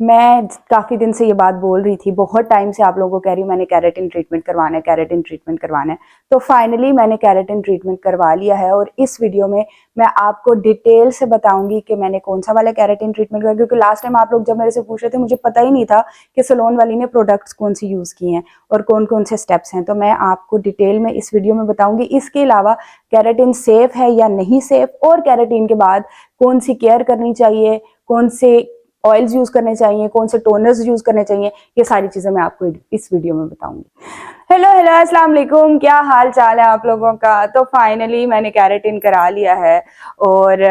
मैं काफ़ी दिन से ये बात बोल रही थी, बहुत टाइम से आप लोगों को कह रही हूँ मैंने केराटिन ट्रीटमेंट करवाना है, केराटिन ट्रीटमेंट करवाना है। तो फाइनली मैंने केराटिन ट्रीटमेंट करवा लिया है और इस वीडियो में मैं आपको डिटेल से बताऊंगी कि मैंने कौन सा वाला केराटिन ट्रीटमेंट करवाया, क्योंकि लास्ट टाइम आप लोग जब मेरे से पूछ रहे थे मुझे पता ही नहीं था कि सलोन वाली ने प्रोडक्ट्स कौन सी यूज़ किए हैं और कौन कौन से स्टेप्स हैं। तो मैं आपको डिटेल में इस वीडियो में बताऊंगी। इसके अलावा केराटिन सेफ है या नहीं सेफ, और केराटिन के बाद कौन सी केयर करनी चाहिए, कौन से ऑयल्स यूज करने चाहिए, कौन से टोनर्स यूज करने चाहिए, ये सारी चीजें मैं आपको इस वीडियो में बताऊंगी। हेलो हेलो, अस्सलाम वालेकुम, क्या हाल चाल है आप लोगों का। तो फाइनली मैंने केराटिन करा लिया है और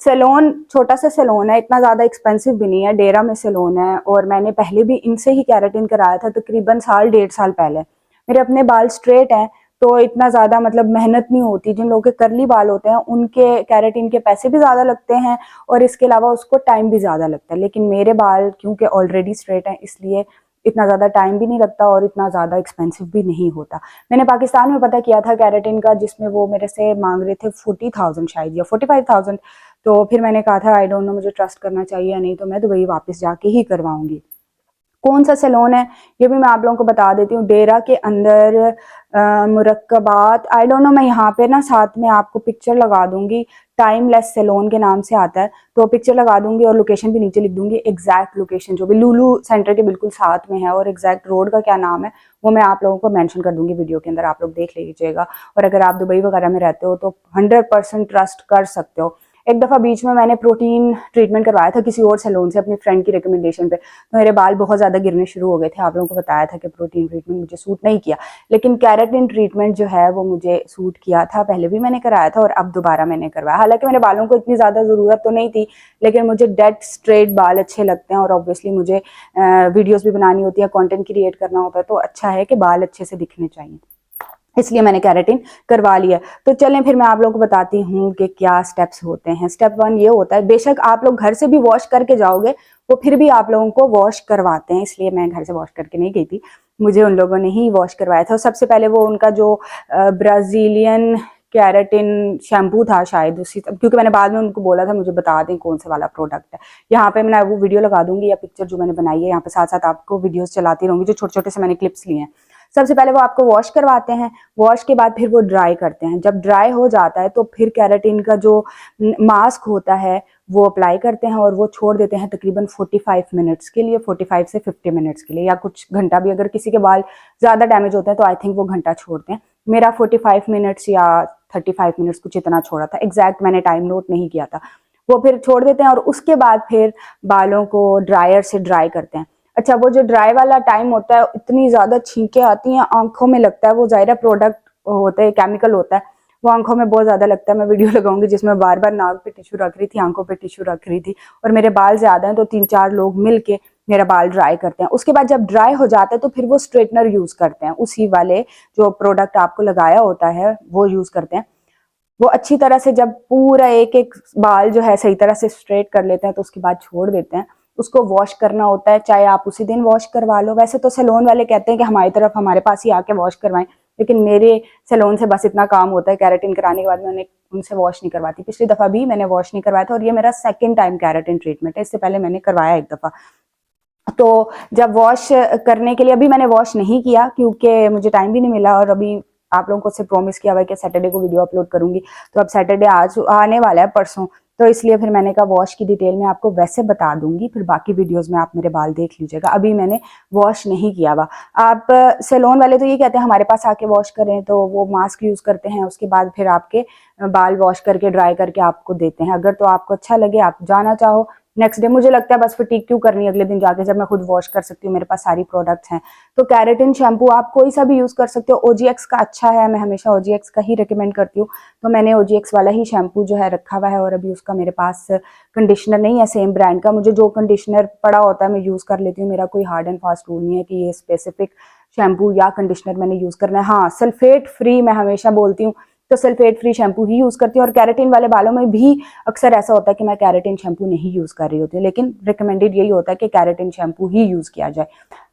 सैलून छोटा सा सैलून है, इतना ज्यादा एक्सपेंसिव भी नहीं है, डेरा में सैलून है। और मैंने पहले भी इनसे ही केराटिन कराया था, तकरीबन साल 1.5 साल पहले। मेरे अपने बाल स्ट्रेट हैं तो इतना ज्यादा मतलब मेहनत नहीं होती। जिन लोगों के करली बाल होते हैं उनके केराटिन के पैसे भी ज्यादा लगते हैं और इसके अलावा उसको टाइम भी ज्यादा लगता है। लेकिन मेरे बाल क्योंकि ऑलरेडी स्ट्रेट हैं इसलिए इतना ज्यादा टाइम भी नहीं लगता और इतना ज्यादा एक्सपेंसिव भी नहीं होता। मैंने पाकिस्तान में पता किया था केराटिन का, जिसमें वो मेरे से मांग रहे थे 40,000 शायद या 45,000। तो फिर मैंने कहा था आई डोंट नो, मुझे ट्रस्ट करना चाहिए या नहीं, तो मैं दुबई वापस जाके ही करवाऊंगी। कौन सा सैलून है ये भी मैं आप लोगों को बता देती हूँ। डेरा के अंदर मुरक्कबात, आई डोंट नो, मैं यहाँ पे ना साथ में आपको पिक्चर लगा दूंगी, टाइमलेस सैलून के नाम से आता है, तो पिक्चर लगा दूंगी और लोकेशन भी नीचे लिख दूंगी। एग्जैक्ट लोकेशन जो भी लुलु सेंटर के बिल्कुल साथ में है और एग्जैक्ट रोड का क्या नाम है वो मैं आप लोगों को मेंशन कर दूंगी वीडियो के अंदर, आप लोग देख लीजिएगा। और अगर आप दुबई वगैरह में रहते हो तो 100% ट्रस्ट कर सकते हो। एक दफ़ा बीच में मैंने प्रोटीन ट्रीटमेंट करवाया था किसी और सैलून से अपनी फ्रेंड की रिकमेंडेशन पे, तो मेरे बाल बहुत ज़्यादा गिरने शुरू हो गए थे। आप लोगों को बताया था कि प्रोटीन ट्रीटमेंट मुझे सूट नहीं किया, लेकिन केराटिन ट्रीटमेंट जो है वो मुझे सूट किया था। पहले भी मैंने कराया था और अब दोबारा मैंने करवाया। हालांकि मेरे बालों को इतनी ज़्यादा ज़रूरत तो नहीं थी, लेकिन मुझे डेड स्ट्रेट बाल अच्छे लगते हैं और ऑब्वियसली मुझे वीडियोज़ भी बनानी होती है, कॉन्टेंट क्रिएट करना होता है, तो अच्छा है कि बाल अच्छे से दिखने चाहिए, इसलिए मैंने केराटिन करवा लिया। तो चलें फिर मैं आप लोगों को बताती हूँ कि क्या स्टेप्स होते हैं। स्टेप 1 ये होता है, बेशक आप लोग घर से भी वॉश करके जाओगे वो फिर भी आप लोगों को वॉश करवाते हैं, इसलिए मैं घर से वॉश करके नहीं गई थी, मुझे उन लोगों ने ही वॉश करवाया था। सबसे पहले वो उनका जो ब्राजीलियन केराटिन शैम्पू था शायद, उसी क्योंकि मैंने बाद में उनको बोला था मुझे बता दें कौन से वाला प्रोडक्ट है। यहाँ पे मैं वो वीडियो लगा दूंगी या पिक्चर जो मैंने बनाई है, यहाँ पे साथ साथ आपको वीडियोस चलाती रहूंगी जो छोटे छोटे से मैंने क्लिप्स लिए हैं। सबसे पहले वो आपको वॉश करवाते हैं, वॉश के बाद फिर वो ड्राई करते हैं। जब ड्राई हो जाता है तो फिर केराटिन का जो मास्क होता है वो अप्लाई करते हैं और वो छोड़ देते हैं तकरीबन 45 मिनट्स के लिए, 45 से 50 मिनट्स के लिए, या कुछ घंटा भी। अगर किसी के बाल ज़्यादा डैमेज होते हैं तो आई थिंक वो घंटा छोड़ते हैं। मेरा 45 मिनट्स या 35 मिनट्स कुछ इतना छोड़ा था, एग्जैक्ट मैंने टाइम नोट नहीं किया था। वो फिर छोड़ देते हैं और उसके बाद फिर बालों को ड्रायर से ड्राई करते हैं। अच्छा, वो जो ड्राई वाला टाइम होता है इतनी ज्यादा छींकें आती हैं, आंखों में लगता है, वो ज़ाहिर प्रोडक्ट होता है, केमिकल होता है, वो आंखों में बहुत ज्यादा लगता है। मैं वीडियो लगाऊंगी जिसमें बार बार नाक पे टिश्यू रख रही थी, आंखों पे टिश्यू रख रही थी, और मेरे बाल ज्यादा हैं तो 3-4 लोग मिलके मेरा बाल ड्राई करते हैं। उसके बाद जब ड्राई हो जाता है तो फिर वो स्ट्रेटनर यूज करते हैं, उसी वाले जो प्रोडक्ट आपको लगाया होता है वो यूज करते हैं। वो अच्छी तरह से जब पूरा एक एक बाल जो है सही तरह से स्ट्रेट कर लेते हैं तो उसके बाद छोड़ देते हैं। उसको वॉश करना होता है, चाहे आप उसी दिन वॉश करवा लो। वैसे तो सैलून वाले कहते हैं कि हमारी तरफ हमारे पास ही आके वॉश करवाएं, लेकिन मेरे सैलून से बस इतना काम होता है, केराटिन कराने के बाद मैं उनसे वॉश नहीं करवाती। पिछली दफा भी मैंने वॉश नहीं करवाया था और ये मेरा सेकंड टाइम केराटिन ट्रीटमेंट है, इससे पहले मैंने करवाया एक दफा। तो जब वॉश करने के लिए, अभी मैंने वॉश नहीं किया क्योंकि मुझे टाइम भी नहीं मिला, और अभी आप लोगों को से प्रॉमिस किया हुआ है कि सैटरडे को वीडियो अपलोड करूंगी, तो अब सैटरडे आज आने वाला है, परसों, तो इसलिए फिर मैंने कहा वॉश की डिटेल में आपको वैसे बता दूंगी, फिर बाकी वीडियोस में आप मेरे बाल देख लीजिएगा। अभी मैंने वॉश नहीं किया हुआ। आप सैलून वाले तो ये कहते हैं हमारे पास आके वॉश करें, तो वो मास्क यूज करते हैं, उसके बाद फिर आपके बाल वॉश करके ड्राई करके आपको देते हैं। अगर तो आपको अच्छा लगे, आप जाना चाहो नेक्स्ट डे, मुझे लगता है बस फटीक क्यों करनी अगले दिन जाके, जब मैं खुद वॉश कर सकती हूँ, मेरे पास सारी प्रोडक्ट्स हैं। तो केराटिन शैम्पू आप कोई सा भी यूज कर सकते हो, OGX का अच्छा है, मैं हमेशा OGX का ही रिकमेंड करती हूँ, तो मैंने OGX वाला ही शैम्पू जो है रखा हुआ है। और अभी उसका मेरे पास कंडीशनर नहीं है सेम ब्रांड का, मुझे जो कंडीशनर पड़ा होता है मैं यूज कर लेती हूँ। मेरा कोई हार्ड एंड फास्ट रूल नहीं है कि ये स्पेसिफिक शैम्पू या कंडीशनर मैंने यूज करना है। हाँ, सल्फेट फ्री मैं हमेशा बोलती हूँ, तो सल्फेट फ्री शैम्पू ही यूज करती हूँ। और केराटिन वाले बालों में भी अक्सर ऐसा होता है कि मैं केराटिन शैम्पू नहीं यूज कर रही होती हूँ, लेकिन रिकमेंडेड यही होता है कि केराटिन शैम्पू ही यूज किया जाए।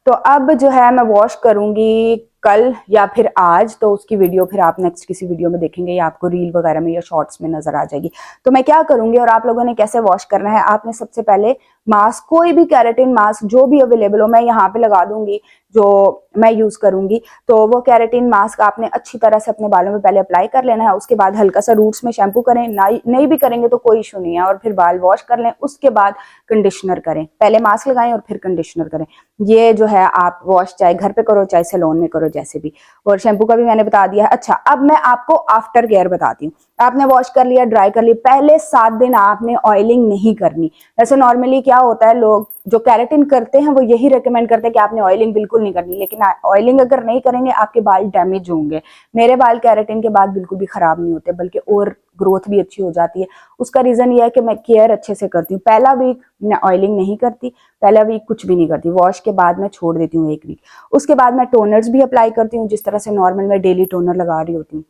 तो अब जो है मैं वॉश करूंगी कल या फिर आज, तो उसकी वीडियो फिर आप नेक्स्ट किसी वीडियो में देखेंगे या आपको रील वगैरह में या शॉर्ट्स में नजर आ जाएगी। तो मैं क्या करूंगी और आप लोगों ने कैसे वॉश करना है, आपने सबसे पहले मास्क, कोई भी केराटिन मास्क जो भी अवेलेबल हो, मैं यहाँ पे लगा दूंगी जो मैं यूज करूंगी। तो वो केराटिन मास्क आपने अच्छी तरह से अपने बालों में पहले अप्लाई कर लेना है। उसके बाद हल्का सा रूट्स में शैम्पू करें, नहीं भी करेंगे तो कोई इशू नहीं है, और फिर बाल वॉश कर लें। उसके बाद कंडीशनर करें, पहले मास्क लगाएं और फिर कंडीशनर करें। ये जो है आप वॉश चाहे घर पे करो चाहे सैलून में करो, जैसे भी। और शैम्पू का भी मैंने बता दिया है। अच्छा, अब मैं आपको आफ्टर केयर बताती हूँ। आपने वॉश कर लिया, ड्राई कर लिया, पहले 7 दिन आपने ऑयलिंग नहीं करनी। वैसे नॉर्मली क्या होता है, लोग जो केराटिन करते हैं वो यही रेकमेंड करते हैं कि आपने ऑयलिंग बिल्कुल नहीं करनी, लेकिन ऑयलिंग अगर नहीं करेंगे आपके बाल डैमेज होंगे। मेरे बाल केराटिन के बाद बिल्कुल भी खराब नहीं होते, बल्कि और ग्रोथ भी अच्छी हो जाती है। उसका रीजन ये है कि मैं केयर अच्छे से करती हूँ। पहला वीक मैं ऑयलिंग नहीं करती, पहला वीक कुछ भी नहीं करती, वॉश के बाद मैं छोड़ देती हूँ 1 वीक। उसके बाद मैं टोनर्स भी अप्लाई करती हूँ, जिस तरह से नॉर्मल मैं डेली टोनर लगा रही होती हूँ।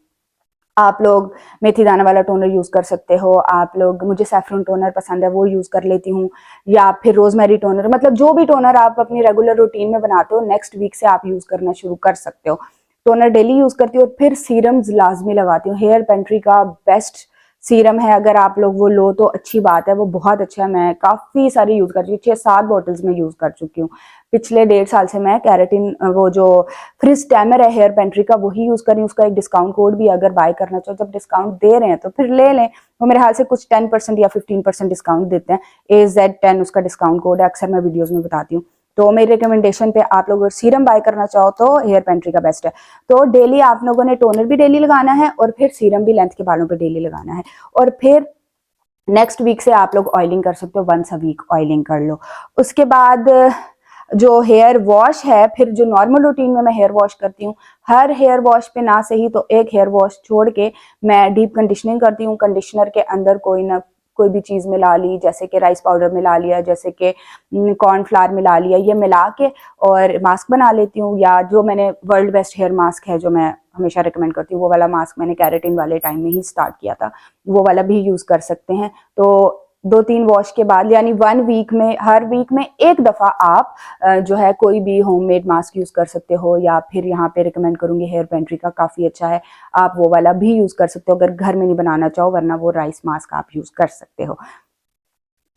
आप लोग मेथी दाना वाला टोनर यूज कर सकते हो, आप लोग, मुझे सैफरन टोनर पसंद है वो यूज कर लेती हूँ, या फिर रोजमेरी टोनर, मतलब जो भी टोनर आप अपनी रेगुलर रूटीन में बनाते हो नेक्स्ट वीक से आप यूज करना शुरू कर सकते हो। टोनर डेली यूज करती हूँ। और फिर सीरम्स लाजमी लगाती हूँ। हेयर पेंट्री का बेस्ट सीरम है, अगर आप लोग वो लो तो अच्छी बात है, वो बहुत अच्छा है। मैं काफी सारी यूज कर चुकी हूँ, 6-7 बॉटल्स में यूज कर चुकी हूँ। पिछले 1.5 साल से मैं केराटिन, वो जो फ्रिज टैमर है हेयर पेंट्री का, वही यूज कर रही हूँ। उसका एक डिस्काउंट कोड भी, अगर बाय करना चाहो, जब डिस्काउंट दे रहे हैं तो फिर ले लें। वो मेरे हाल से कुछ 10% या 15% डिस्काउंट देते हैं। AZ10 उसका डिस्काउंट कोड है, अक्सर मैं वीडियोज में बताती हूँ। तो मेरी रिकमेंडेशन पे आप लोग अगर सीरम बाय करना चाहो तो हेयर पेंट्री का बेस्ट है। तो डेली आप लोगों ने टोनर भी डेली लगाना है, और फिर सीरम भी लेंथ के बालों पे डेली लगाना है। और फिर नेक्स्ट वीक से आप लोग ऑयलिंग कर सकते हो, 1 वीक ऑयलिंग कर लो। उसके बाद जो हेयर वॉश है, फिर जो नॉर्मल रूटीन में मैं हेयर वॉश करती हूँ, हर हेयर वॉश पे ना सही तो एक हेयर वॉश छोड़ के मैं डीप कंडीशनिंग करती हूँ। कंडीशनर के अंदर कोई भी चीज मिला ली, जैसे कि राइस पाउडर मिला लिया, जैसे कि कॉर्नफ्लावर मिला लिया, ये मिला के और मास्क बना लेती हूँ। या जो मैंने वर्ल्ड बेस्ट हेयर मास्क है जो मैं हमेशा रिकमेंड करती हूँ, वो वाला मास्क मैंने केराटिन वाले टाइम में ही स्टार्ट किया था, वो वाला भी यूज कर सकते हैं। तो 2-3 वॉश के बाद, यानी 1 वीक में, हर वीक में एक दफा आप जो है कोई भी होममेड मास्क यूज कर सकते हो। या फिर यहाँ पे रिकमेंड करूंगी हेयर पेंट्री का, काफी अच्छा है, आप वो वाला भी यूज कर सकते हो अगर घर में नहीं बनाना चाहो, वरना वो राइस मास्क आप यूज कर सकते हो।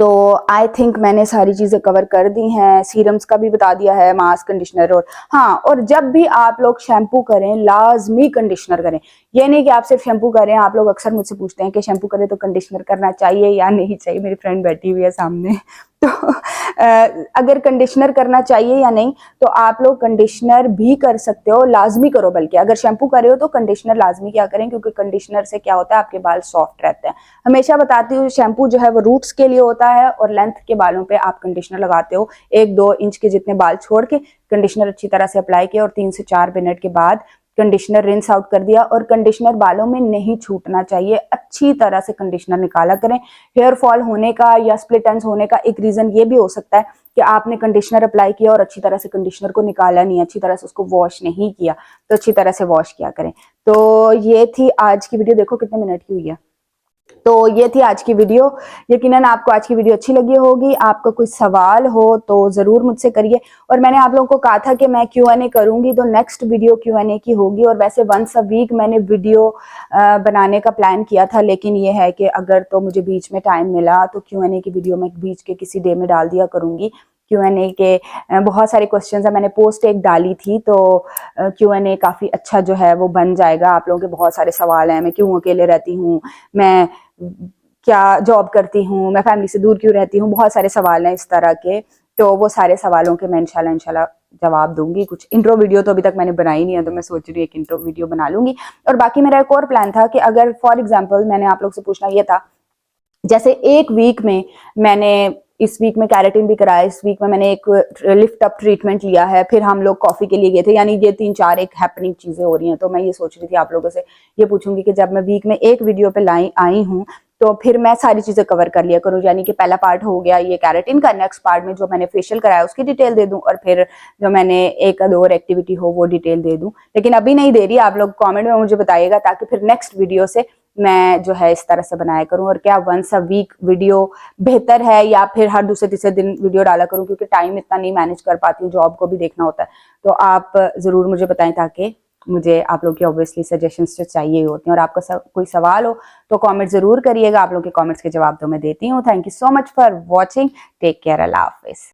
तो आई थिंक मैंने सारी चीजें कवर कर दी हैं, सीरम्स का भी बता दिया है, मास्क, कंडीशनर। और हाँ, और जब भी आप लोग शैम्पू करें लाजमी कंडीशनर करें। ये नहीं कि आप सिर्फ शैम्पू करें। आप लोग अक्सर मुझसे पूछते हैं कि शैम्पू करें तो कंडीशनर करना चाहिए या नहीं चाहिए। मेरी फ्रेंड बैठी हुई है सामने, तो अगर कंडीशनर करना चाहिए या नहीं, तो आप लोग कंडीशनर भी कर सकते हो, लाजमी करो। बल्कि अगर शैम्पू कर रहे हो तो कंडीशनर लाजमी क्या करें, क्योंकि कंडीशनर से क्या होता है, आपके बाल सॉफ्ट रहते हैं। हमेशा बताती हूँ, शैम्पू जो है वो रूट्स के लिए होता है, और लेंथ के बालों पे आप कंडीशनर लगाते हो 1-2 इंच के जितने बाल छोड़ के कंडीशनर अच्छी तरह से अप्लाई किया, और 3 से 4 मिनट के बाद कंडीशनर रिंस आउट कर दिया। और कंडीशनर बालों में नहीं छूटना चाहिए, अच्छी तरह से कंडीशनर निकाला करें। हेयर फॉल होने का या स्प्लिट एंड्स होने का एक रीजन ये भी हो सकता है कि आपने कंडीशनर अप्लाई किया और अच्छी तरह से कंडीशनर को निकाला नहीं, अच्छी तरह से उसको वॉश नहीं किया। तो अच्छी तरह से वॉश किया करें। तो ये थी आज की वीडियो। देखो कितने मिनट की हुई है। तो ये थी आज की वीडियो। यकीनन आपको आज की वीडियो अच्छी लगी होगी। आपका कोई सवाल हो तो जरूर मुझसे करिए। और मैंने आप लोगों को कहा था कि मैं Q&A करूंगी, तो नेक्स्ट वीडियो Q&A की होगी। और वैसे 1 वीक मैंने वीडियो बनाने का प्लान किया था, लेकिन ये है कि अगर तो मुझे बीच में टाइम मिला तो Q&A की वीडियो मैं बीच के किसी डे में डाल दिया करूंगी। Q&A के बहुत सारे क्वेश्चंस है, मैंने पोस्ट एक डाली थी, तो Q&A काफी अच्छा जो है वो बन जाएगा। आप लोगों के बहुत सारे सवाल हैं, मैं क्यों अकेले रहती हूँ, मैं क्या जॉब करती हूँ, मैं फैमिली से दूर क्यों रहती हूँ, बहुत सारे सवाल हैं इस तरह के। तो वो सारे सवालों के मैं इंशाल्लाह जवाब दूंगी। कुछ इंट्रो वीडियो तो अभी तक मैंने बनाई नहीं है, तो मैं सोच रही हूँ एक इंट्रो वीडियो बना लूंगी। और बाकी मेरा एक और प्लान था कि अगर फॉर एग्जाम्पल, मैंने आप लोग से पूछना ये था, जैसे 1 वीक में मैंने, इस वीक में केराटिन भी कराया, इस वीक में मैंने एक लिफ्ट अप ट्रीटमेंट लिया है, फिर हम लोग कॉफी के लिए गए थे, यानी ये 3-4 एक हैपनिंग चीजें हो रही हैं। तो मैं ये सोच रही थी आप लोगों से ये पूछूंगी कि जब मैं वीक में एक वीडियो पे आई हूँ, तो फिर मैं सारी चीजें कवर कर लिया करूँ। यानी कि पहला पार्ट हो गया ये केराटिन का, नेक्स्ट पार्ट में जो मैंने फेशियल कराया उसकी डिटेल दे दूं, और फिर जो मैंने एक और एक्टिविटी हो वो डिटेल दे दूं। लेकिन अभी नहीं दे रही, आप लोग कमेंट में मुझे बताइएगा, ताकि फिर नेक्स्ट वीडियो से मैं जो है इस तरह से बनाया करूं, और क्या वंस अ वीक वीडियो बेहतर है या फिर हर दूसरे तीसरे दिन वीडियो डाला करूं, क्योंकि टाइम इतना नहीं मैनेज कर पाती हूँ, जॉब को भी देखना होता है। तो आप ज़रूर मुझे बताएं, ताकि मुझे आप लोग की ऑब्वियसली सजेशंस जो चाहिए होती हैं। और आपका कोई सवाल हो तो कमेंट ज़रूर करिएगा, आप लोग के कमेंट्स के जवाब तो मैं देती हूँ। Thank you so much for watching, take care, Allah हाफिज़।